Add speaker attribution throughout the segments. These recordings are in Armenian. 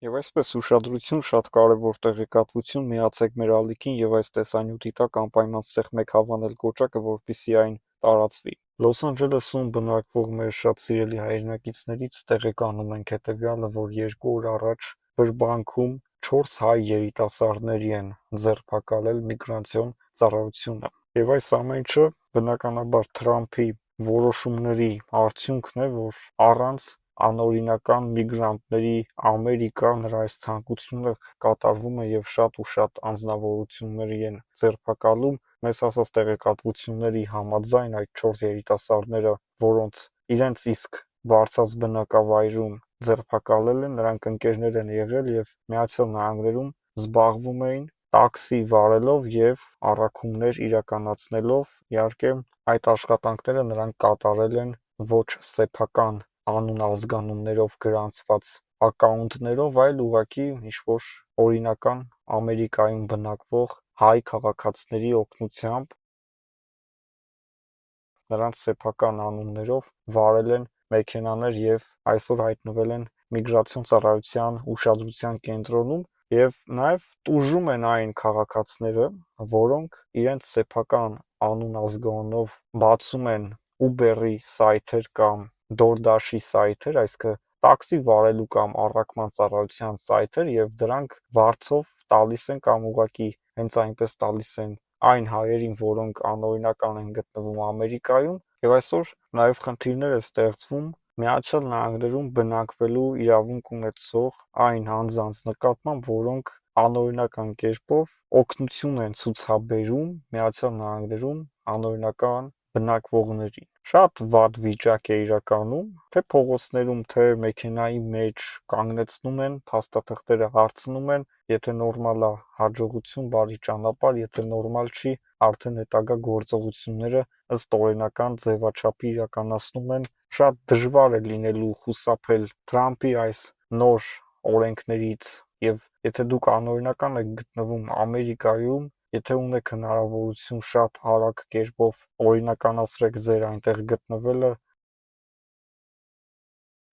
Speaker 1: Եվ այսպես ուշադրություն, շատ կարևոր տեղեկատվություն, միացեք մեր ալիքին եւ այս տեսանյութի տակ անպայման ցեք մեկ հավանել կոճակը, որպեսզի այն տարածվի։ Լոս Անջելեսում բնակվող մեր շատ սիրելի հայրենակիցներից տեղեկանում ենք հետեւյալը, որ 2 օր առաջ Բրբանքում 4 հայ երիտասարդների են ձերբակալել միգրացիոն ծառայությունը։ Եվ այս ամենը բնականաբար Թրամփի որոշումների արդյունքն է, որ առանց անօրինական միգրանտների Ամերիկա նրա այս ցանկությունը կատարվում է եւ շատ ու շատ անձնավորությունների են ձերբակալում։ Մեզ ասած տեղեկատվությունների համաձայն այդ 4 երիտասարդները, որոնց իրենց իսկ վարձած բնակավայրում ձերբակալել են, նրանք ընկերներ են եղել եւ Միացյալ Նահանգներում զբաղվում էին տաքսի վարելով եւ առաքումներ իրականացնելով։ Իհարկե, այդ աշխատանքները նրանք կատարել են ոչ սեփական անուն ազգանուններով գրանցված ակաունտներով, այլ ուղղակի ինչ-որ օրինական Ամերիկայում բնակվող հայ քաղաքացիների օգնությամբ նրանց սեփական անուններով վարել են մեքենաներ եւ այսօր հայտնվել են միգրացիոն ծառայության ուշադրության կենտրոնում եւ նաեւ տուժում են այն քաղաքացիները, որոնք իրենց սեփական անուն ազգանունով բացում են Uber-ի սայթեր կամ DoorDash-ի սայթեր, այսինքն տաքսի վարելու կամ առաքման ծառայության սայթեր եւ դրանք վարձով տալիս են կամ ուղղակի հենց այնպես տալիս են այն հայերին, որոնք անօրինական են գտնվում Ամերիկայում, եւ այսօր նաեւ խնդիրներ է ստեղծվում Միացյալ Նահանգներում բնակվելու իրավունք ունեցող այն անձանց նկատմամբ, որոնք անօրինական կերպով օգնություն են ցուցաբերում Միացյալ Նահանգներում անօրինական բնակվողներին։ Շատ վատ վիճակ է իրականում, թե փողոցներում, թե մեքենայի մեջ կանգնեցնում են, փաստաթղթերը հարցնում են, եթե նորմալ է հաջողություն, բարի ճանապարհ, եթե նորմալ չի, արդեն հետագա գործողությունները ըստ օրենական ձևաչափի իրականացնում են։ Շատ դժվար է լինելու խուսափել Թրամփի այս նոր օրենքներից եւ եթե դուք անօրինական եք գտնվում Ամերիկայում, եթե ունեք հնարավորություն շատ արագ կերպով օրինականացրեք ձեր այնտեղ գտնվելը,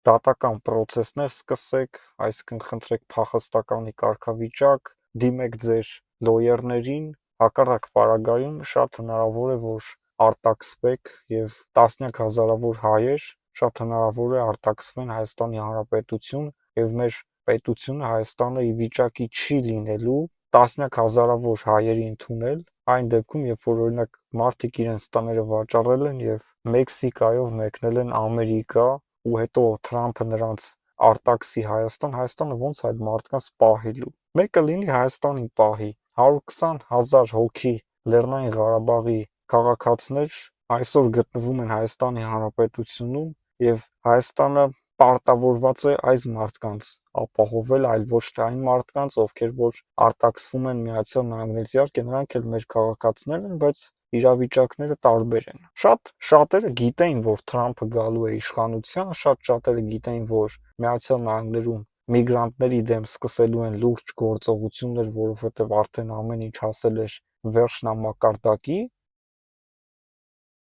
Speaker 1: դատական պրոցեսներ սկսեք, այսինքն խնդրեք փախստականի կարգավիճակ, դիմեք ձեր լոյերներին, հակառակ պարագայում շատ հնարավոր է, որ արտաքսվեք եւ տասնյակ հազարավոր հայեր շատ հնարավոր է արտաքսվեն Հայաստանի Հանրապետություն եւ մեր պետությունը Հայաստանը ի վիճակի չի լինելու տասնյակ հազարավոր հայերի ընդունել այն դեպքում, երբ որ օրինակ մարդիկ իրենց տները վաճառել են եւ Մեքսիկայով մեկնել են Ամերիկա ու հետո Թրամփը նրանց արտաքսի Հայաստանը ոնց այդ մարդկանց պահելու։ Մեկը լինի Հայաստանին պահի 120,000 հոգի Լեռնային Ղարաբաղի քաղաքացիներ այսօր գտնվում են Հայաստանի Հանրապետությունում եւ Հայաստանը պարտավորված է այս մարդկանց ապահովել, այլ ոչ թե այն մարդկանց, ովքեր որ արտաքսվում են Միացյալ Նահանգներից։ Իհարկե նրանք էլ մեր քաղաքացիներ են, բայց իրավիճակները տարբեր են։ Շատ շատերը գիտեին, որ Թրամփը գալու է իշխանության, շատ շատերը գիտեին, որ Միացյալ Նահանգներում միգրանտների դեմ սկսելու են լուրջ գործողություններ, որովհետև արդեն ամեն ինչ հասել էր վերջնամակարդակի։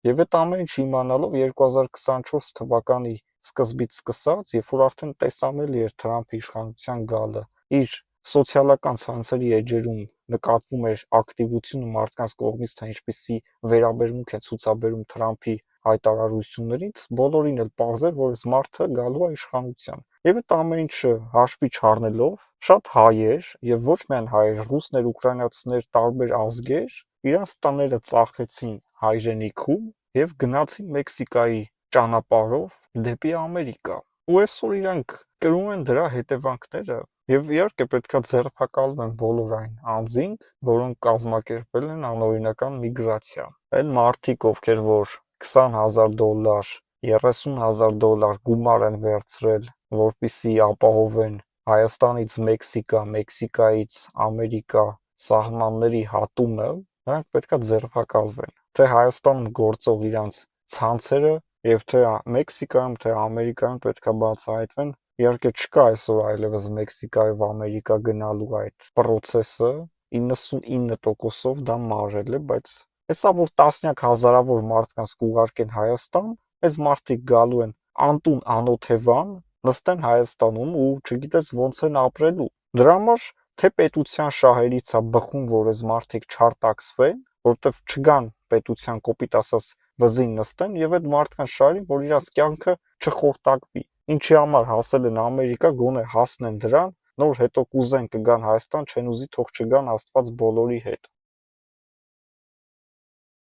Speaker 1: Եվ այդ ամեն ինչ իմանալով 2024 թվականի սկզբից սկսած, երբ որ արդեն տեսանելի էր Թրամփի իշխանության գալը, իր սոցիալական ցանցերի էջերում նկատվում էր ակտիվությունը մարդկանց կողմից, թե ինչպիսի վերաբերմունք է ցուցաբերում Թրամփի հայտարարություններից, բոլորին էլ պարզ էր, որ այս մարդը գալու է իշխանության։ Եվ այդ ամեն ինչը հաշվի չառնելով, շատ հայեր եւ ոչ միայն հայեր, ռուսներ, ուկրաինացիներ, տարբեր ազգեր իրանց տները ծախեցին հայրենիքում եւ գնացին Մեքսիկայի ճանապարհով դեպի Ամերիկա։ Ու այսօր իրանք կրում են դրա հետևանքները եւ իհարկե պետքա ձերբակալվեն բոլոր այն անձինք, որոնք կազմակերպել են անօրինական միգրացիա։ Այն մարդիկ, ովքեր որ $20,000, $30,000 գումար են վերցրել, որպեսզի ապահովեն Հայաստանից Մեքսիկա, Մեքսիկայից Ամերիկա սահմանների հատումը, նրանք պետքա ձերբակալվեն։ Թե Հայաստանում գործող իրանց ցանցերը եւ թե Մեքսիկայում, թե Ամերիկայում պետքա բացահայտվեն։ Իհարկե չկա այսօր այլևս Մեքսիկայով Ամերիկա գնալու այդ process-ը, 99%-ով դա մարել է, բայց հեսա որ տասնյակ հազարավոր մարդկանց կուղարկեն Հայաստան, այս մարդիկ գալու են անտուն անօթևան նստեն Հայաստանում ու չգիտես ոնց են ապրելու։ Դրա համար թե պետության շահերից է բխում, որ այս մարդիկ չարտաքսվեն, որովհետև չգան պետության կոպիտ ասած վզին նստեն եւ այդ մարդկանց շահերին, որ իրաց կյանքը չխորտակվի։ Ինչի համար հասել են Ամերիկա, գոնե հասնեն դրան, նոր հետո կուզեն կգան Հայաստան, չեն ուզի թող չգան Աստված բոլորի հետ։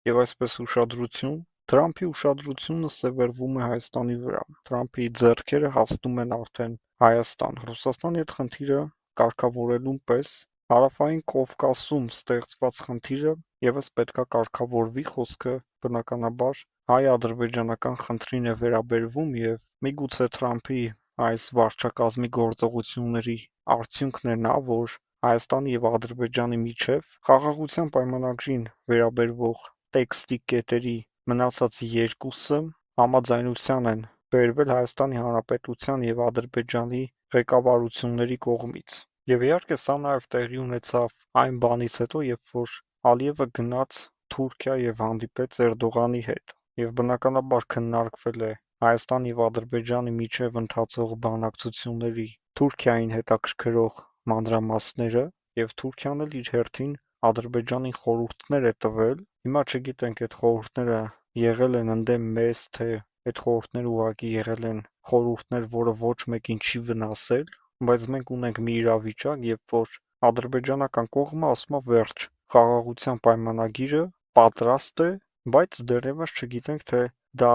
Speaker 1: Եվ այսպես ուշադրություն, Թրամփի ուշադրությունը սևեռվում է Հայաստանի վրա։ Թրամփի ձեռքերը հասնում են արդեն Հայաստան։ Ռուսաստանի հետ խնդիրը կարգավորելուն պես Հարավային Կովկասում ստեղծված խնդիրը ևս պետքա կարգավորվի, խոսքը բնականաբար հայ-ադրբեջանական խնդրին է վերաբերվում եւ միգուցե Թրամփի այս վարչակազմի գործողությունների արդյունքն է նա, որ Հայաստանի եւ Ադրբեջանի միջև խաղաղության պայմանագրին վերաբերվող տեքստի կետերի մնացած երկուսը համաձայնության են բերվել Հայաստանի Հանրապետության եւ Ադրբեջանի ղեկավարությունների կողմից։ Եվ իհարկե սա նաեւ տեղի ունեցավ այն բանից հետո, երբ որ Ալիևը գնաց Թուրքիա եւ հանդիպեց Էրդողանի հետ։ Եվ բնականաբար քննարկվել է Հայաստանի եւ Ադրբեջանի միջև ընթացող բանակցությունների Թուրքիային հետաքրքրող մանրամասները եւ Թուրքիան էլ իր հերթին Ադրբեջանին խորհուրդներ է տվել։ Հիմա չգիտենք այդ խորհուրդները եղել են ընդդեմ մեզ, թե այդ խորհուրդները ուղղակի եղել են խորհուրդներ, որը ոչ մեկին չի վնասել, բայց մենք ունենք մի իրավիճակ, երբ որ ադրբեջանական կողմը ասում է վերջ, խաղաղության պայմանագիրը պատրաստ է, բայց դեռևս չգիտենք, թե դա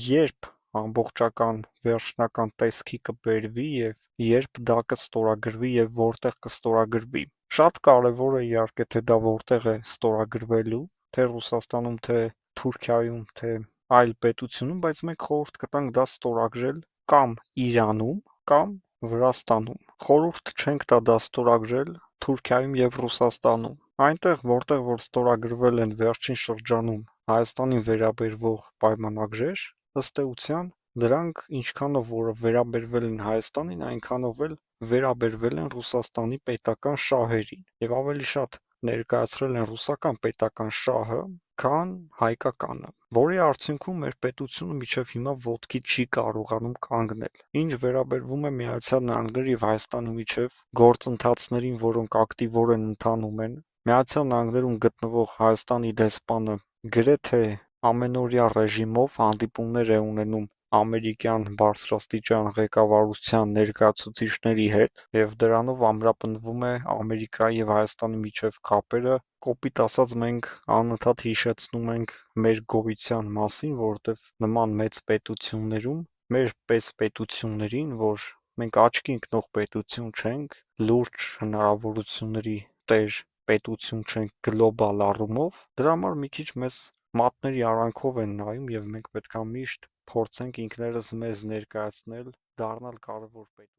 Speaker 1: երբ ամբողջական վերջնական տեսքի կբերվի եւ երբ դա կստորագրվի եւ որտեղ կստորագրվի։ Շատ կարևոր է իհարկե, թե դա որտեղ է ստորագրվելու, թե Ռուսաստանում, թե Թուրքիայում, թե այլ պետությունում, բայց մենք խորհուրդ կտանք դա ստորագրել կամ Իրանում, կամ Վրաստանում։ Խորհուրդ չենք տա դա ստորագրել Թուրքիայում եւ Ռուսաստանում։ Այնտեղ, որտեղ որ ստորագրվել են վերջին շրջանում Հայաստանին վերաբերվող պայմանագրեր, ըստ էության դրանք ինչքանով որ վերաբերվել են Հայաստանին, այնքանով էլ վերաբերվել են Ռուսաստանի պետական շահերին եւ ավելի շատ ներկայացրել են ռուսական պետական շահը, քան հայկականը, որի արդյունքում մեր պետությունը մինչև հիմա ոտքի չի կարողանում կանգնել։ Ինչ վերաբերվում է Միացյալ Նահանգների եւ Հայաստանի միջև գործընթացներին, որոնք ակտիվորեն ընթանում են, Միացյալ Նահանգներում գտնվող Հայաստանի դեսպանը գրեթե ամենօրյա ռեժիմով հանդիպումներ է ունենում ամերիկյան բարձրաստիճան ղեկավարության ներկայացուցիչների հետ եւ դրանով ամրապնդվում է Ամերիկայի եւ Հայաստանի միջև կապերը։ Կոպիտ ասած մենք անընդհատ հիշեցնում ենք մեր գոյության մասին, որովհետեւ նման մեծ պետություններում մեր պես պետություններին, որ մենք աչքի ընկնող պետություն չենք, լուրջ հնարավորությունների տեր պետություն չենք գլոբալ առումով, դրա համար մի քիչ մեզ մատների արանքով են նայում եւ մենք պետք է միշտ փորձենք ինքներս մեզ ներկայացնել, դառնալ կարևոր պետություն։